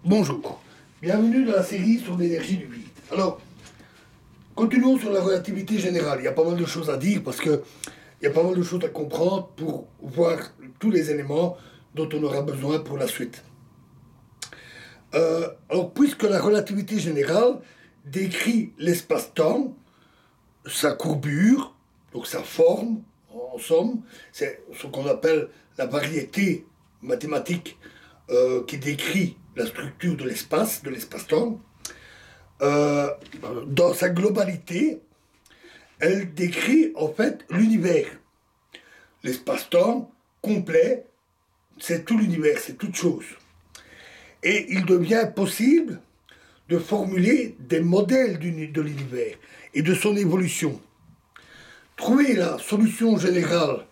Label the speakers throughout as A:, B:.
A: Bonjour, bienvenue dans la série sur l'énergie du vide. Alors, continuons sur la relativité générale. Il y a pas mal de choses à dire parce que il y a pas mal de choses à comprendre pour voir tous les éléments dont on aura besoin pour la suite. Alors, puisque la relativité générale décrit l'espace-temps, sa courbure, donc sa forme, en somme, c'est ce qu'on appelle la variété mathématique qui décrit la structure de l'espace-temps. Dans sa globalité, elle décrit en fait l'univers. L'espace-temps complet, c'est tout l'univers, c'est toute chose. Et il devient possible de formuler des modèles de l'univers et de son évolution. Trouver la solution générale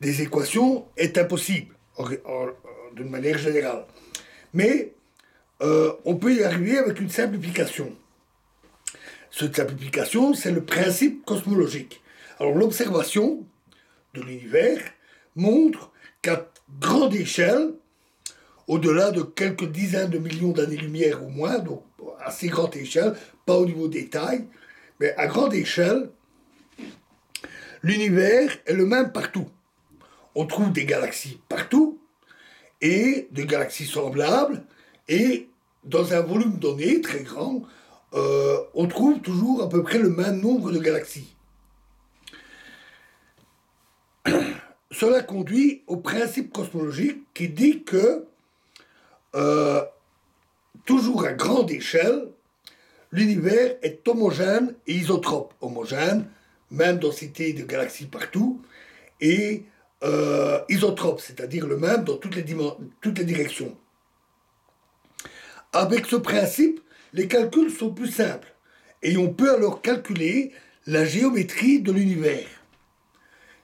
A: des équations est impossible, d'une manière générale. Mais on peut y arriver avec une simplification. Cette simplification, c'est le principe cosmologique. Alors l'observation de l'univers montre qu'à grande échelle, au-delà de quelques dizaines de millions d'années-lumière au moins, donc à assez grande échelle, pas au niveau détail, mais à grande échelle, l'univers est le même partout. On trouve des galaxies partout, et des galaxies semblables, et dans un volume donné, très grand, on trouve toujours à peu près le même nombre de galaxies. Cela conduit au principe cosmologique qui dit que, toujours à grande échelle, l'univers est homogène et isotrope. Homogène, même densité de galaxies partout, et isotrope, c'est-à-dire le même dans toutes les directions. Avec ce principe, les calculs sont plus simples, et on peut alors calculer la géométrie de l'univers,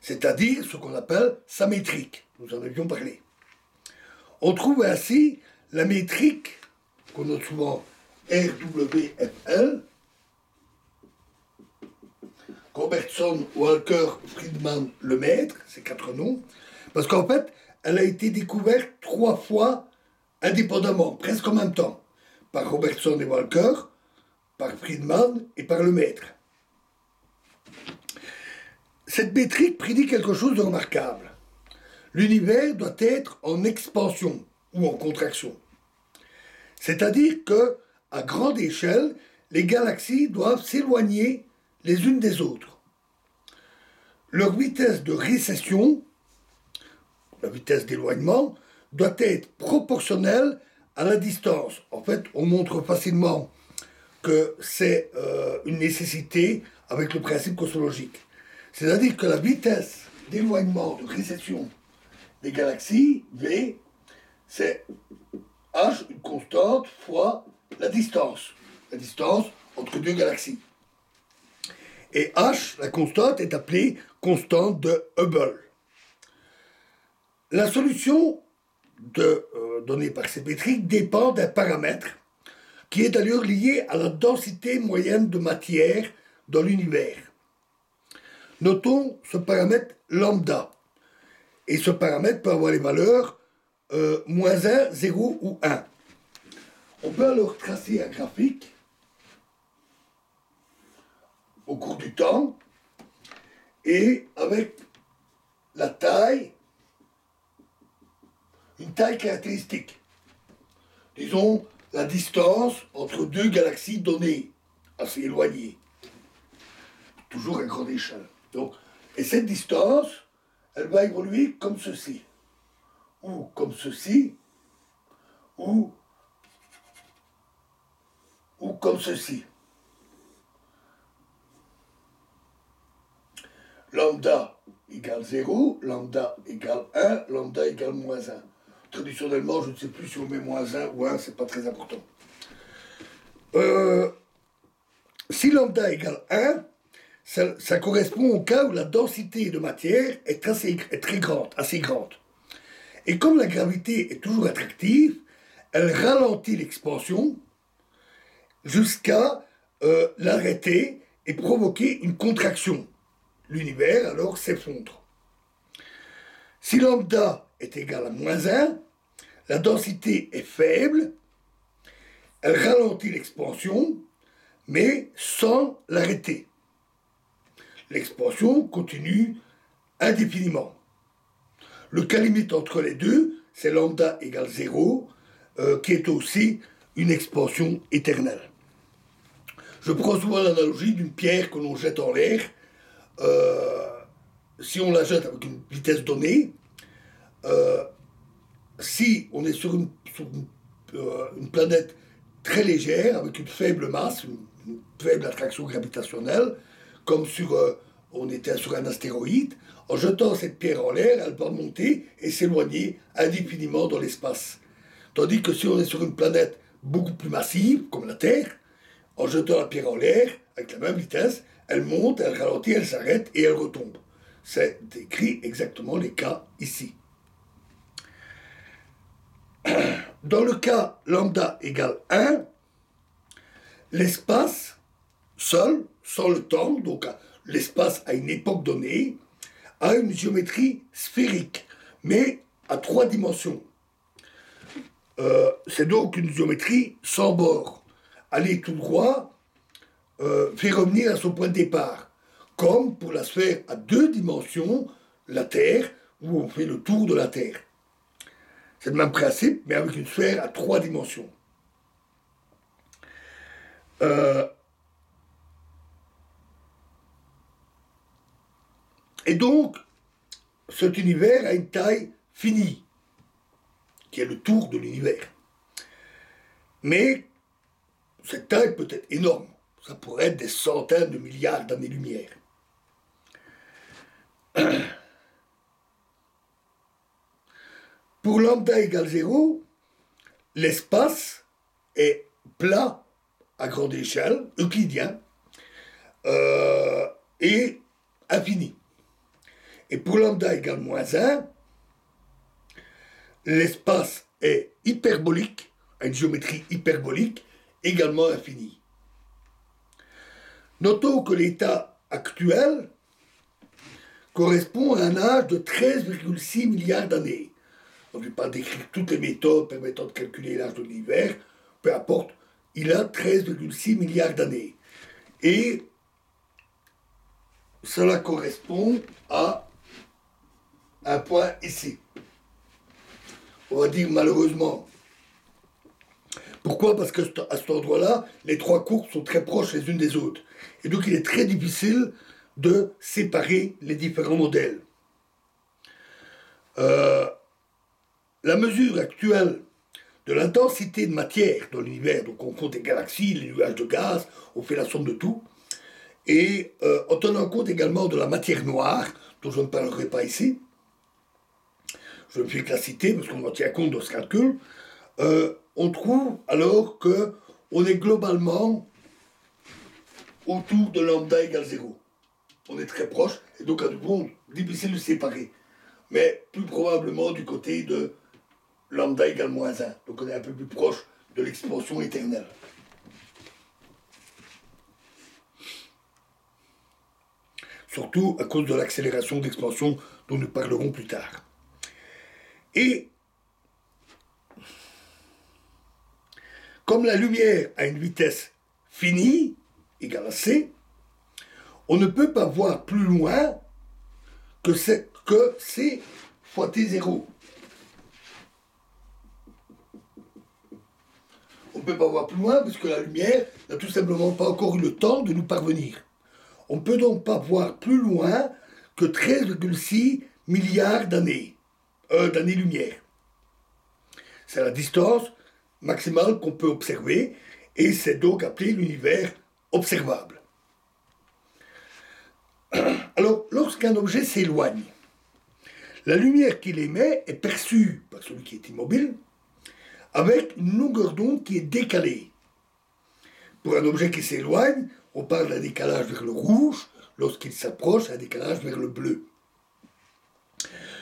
A: c'est-à-dire ce qu'on appelle sa métrique. Nous en avions parlé. On trouve ainsi la métrique, qu'on note souvent RWFL, Robertson, Walker, Friedman, Lemaître, ces 4 noms, parce qu'en fait, elle a été découverte 3 fois indépendamment, presque en même temps, par Robertson et Walker, par Friedman et par Lemaître. Cette métrique prédit quelque chose de remarquable. L'univers doit être en expansion ou en contraction. C'est-à-dire que, à grande échelle, les galaxies doivent s'éloigner les unes des autres. Leur vitesse de récession, la vitesse d'éloignement, doit être proportionnelle à la distance. En fait, on montre facilement que c'est une nécessité avec le principe cosmologique. C'est-à-dire que la vitesse d'éloignement, de récession des galaxies, V, c'est H, une constante, fois la distance entre 2 galaxies. Et H, la constante, est appelée constante de Hubble. La solution donnée par ces métriques dépend d'un paramètre qui est d'ailleurs lié à la densité moyenne de matière dans l'univers. Notons ce paramètre lambda. Et ce paramètre peut avoir les valeurs moins 1, 0 ou 1. On peut alors tracer un graphique au cours du temps et avec la taille, une taille caractéristique. Disons la distance entre 2 galaxies données, assez éloignées. Toujours à grande échelle. Donc, et cette distance, elle va évoluer comme ceci. Ou comme ceci, ou comme ceci. Lambda égale 0, lambda égale 1, lambda égale moins 1. Traditionnellement, je ne sais plus si on met moins 1 ou 1, c'est pas très important. Si lambda égale 1, ça correspond au cas où la densité de matière est très grande, assez grande. Et comme la gravité est toujours attractive, elle ralentit l'expansion jusqu'à l'arrêter et provoquer une contraction. L'univers alors s'effondre. Si lambda est égal à moins 1, la densité est faible elle ralentit l'expansion, mais sans l'arrêter. L'expansion continue indéfiniment. Le cas limite entre les deux, c'est lambda égale 0, qui est aussi une expansion éternelle. Je prends souvent l'analogie d'une pierre que l'on jette en l'air. Si on la jette avec une vitesse donnée, si on est sur une planète très légère, avec une faible masse, une faible attraction gravitationnelle, comme on était sur un astéroïde, en jetant cette pierre en l'air, elle va monter et s'éloigner indéfiniment dans l'espace. Tandis que si on est sur une planète beaucoup plus massive, comme la Terre, en jetant la pierre en l'air, avec la même vitesse, elle monte, elle ralentit, elle s'arrête et elle retombe. C'est décrit exactement les cas ici. Dans le cas lambda égale 1, l'espace seul, sans le temps, donc l'espace à une époque donnée, a une géométrie sphérique, mais à 3 dimensions. C'est donc une géométrie sans bord. Aller tout droit fait revenir à son point de départ, comme pour la sphère à 2 dimensions, la Terre, où on fait le tour de la Terre. C'est le même principe, mais avec une sphère à 3 dimensions. Et donc, cet univers a une taille finie, qui est le tour de l'univers. Mais cette taille peut être énorme. Ça pourrait être des centaines de milliards d'années-lumière. Pour lambda égale 0, l'espace est plat à grande échelle, euclidien, et infini. Et pour lambda égale moins 1, l'espace est hyperbolique, à une géométrie hyperbolique, également infinie. Notons que l'état actuel correspond à un âge de 13,6 milliards d'années. Donc, je ne vais pas décrire toutes les méthodes permettant de calculer l'âge de l'univers, peu importe, il a 13,6 milliards d'années. Et cela correspond à un point ici. On va dire malheureusement. Pourquoi? Parce qu'à cet endroit-là, les 3 courbes sont très proches les unes des autres. Et donc il est très difficile de séparer les différents modèles. La mesure actuelle de l'intensité de matière dans l'univers, donc on compte les galaxies, les nuages de gaz, on fait la somme de tout, et en tenant compte également de la matière noire, dont je ne parlerai pas ici, je ne fais que la citer parce qu'on en tient compte dans ce calcul, on trouve alors qu'on est globalement autour de lambda égale 0. On est très proche, et donc à nouveau, difficile de séparer. Mais plus probablement du côté de lambda égale moins 1. Donc on est un peu plus proche de l'expansion éternelle. Surtout à cause de l'accélération d'expansion dont nous parlerons plus tard. Et comme la lumière a une vitesse finie, égale à c, on ne peut pas voir plus loin que c fois t0. On ne peut pas voir plus loin parce que la lumière n'a tout simplement pas encore eu le temps de nous parvenir. On ne peut donc pas voir plus loin que 13,6 milliards d'années-lumière. C'est la distance maximale qu'on peut observer et c'est donc appelé l'univers observable. Alors, lorsqu'un objet s'éloigne, la lumière qu'il émet est perçue par celui qui est immobile avec une longueur d'onde qui est décalée. Pour un objet qui s'éloigne, on parle d'un décalage vers le rouge, lorsqu'il s'approche, un décalage vers le bleu.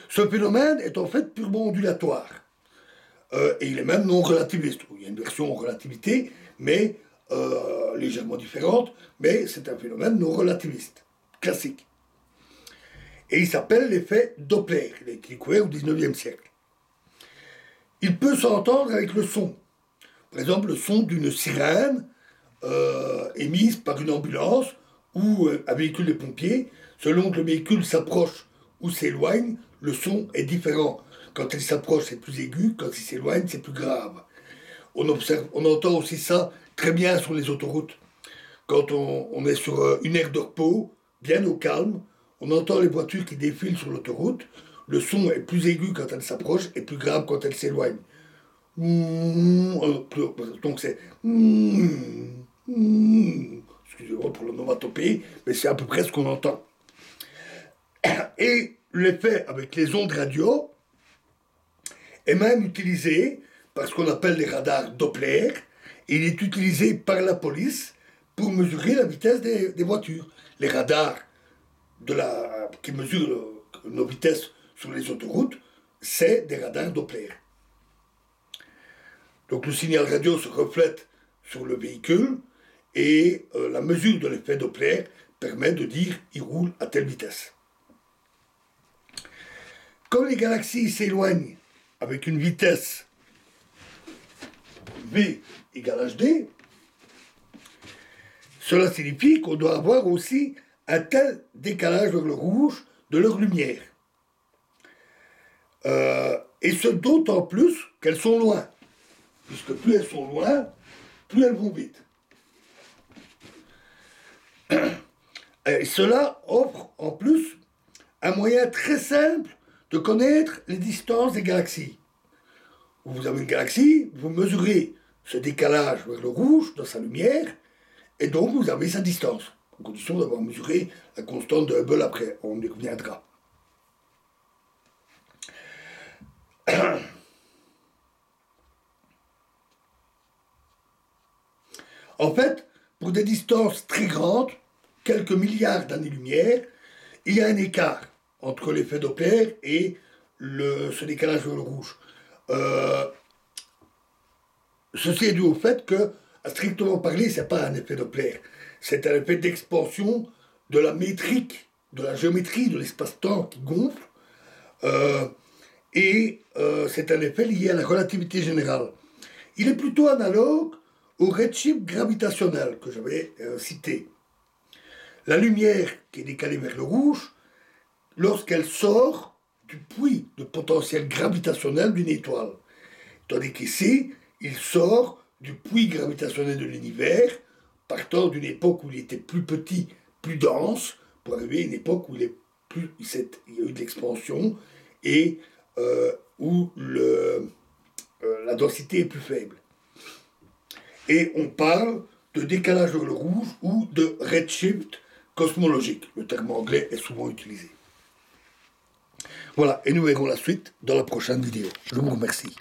A: Ce phénomène est en fait purement ondulatoire. Et il est même non relativiste. Il y a une version en relativité, mais légèrement différente, mais c'est un phénomène non relativiste, classique. Et il s'appelle l'effet Doppler. Il a été découvert au XIXe siècle. Il peut s'entendre avec le son. par exemple le son d'une sirène émise par une ambulance ou un véhicule de pompiers. Selon que le véhicule s'approche ou s'éloigne, le son est différent. Quand il s'approche, c'est plus aigu, quand il s'éloigne, c'est plus grave. On entend aussi ça très bien sur les autoroutes. Quand on est sur une aire de repos, bien au calme, on entend les voitures qui défilent sur l'autoroute. Le son est plus aigu quand elle s'approche et plus grave quand elle s'éloigne. Donc c'est... Excusez-moi pour l'onomatopée, mais c'est à peu près ce qu'on entend. Et l'effet avec les ondes radio est même utilisé par ce qu'on appelle les radars Doppler. Il est utilisé par la police pour mesurer la vitesse des voitures. Les radars qui mesurent nos vitesses sur les autoroutes, c'est des radars Doppler. Donc le signal radio se reflète sur le véhicule et la mesure de l'effet Doppler permet de dire il roule à telle vitesse. Comme les galaxies s'éloignent avec une vitesse V égale HD, cela signifie qu'on doit avoir aussi un tel décalage vers le rouge de leur lumière. Et ce d'autant plus qu'elles sont loin. Puisque plus elles sont loin, plus elles vont vite. Et cela offre en plus un moyen très simple de connaître les distances des galaxies. Vous avez une galaxie, vous mesurez ce décalage vers le rouge dans sa lumière, et donc vous avez sa distance, à condition d'avoir mesuré la constante de Hubble après, on y reviendra. En fait, pour des distances très grandes, quelques milliards d'années-lumière, il y a un écart entre l'effet Doppler et ce décalage vers le rouge. Ceci est dû au fait que, à strictement parler, ce n'est pas un effet Doppler. C'est un effet d'expansion de la métrique, de la géométrie de l'espace-temps qui gonfle. C'est un effet lié à la relativité générale. Il est plutôt analogue au redshift gravitationnel que j'avais cité. La lumière qui est décalée vers le rouge, lorsqu'elle sort du puits de potentiel gravitationnel d'une étoile. Tandis qu'ici, il sort du puits gravitationnel de l'univers, partant d'une époque où il était plus petit, plus dense, pour arriver à une époque où il y a eu de l'expansion et où la densité est plus faible. Et on parle de décalage vers le rouge ou de redshift cosmologique. Le terme anglais est souvent utilisé. Voilà, et nous verrons la suite dans la prochaine vidéo. Je vous remercie.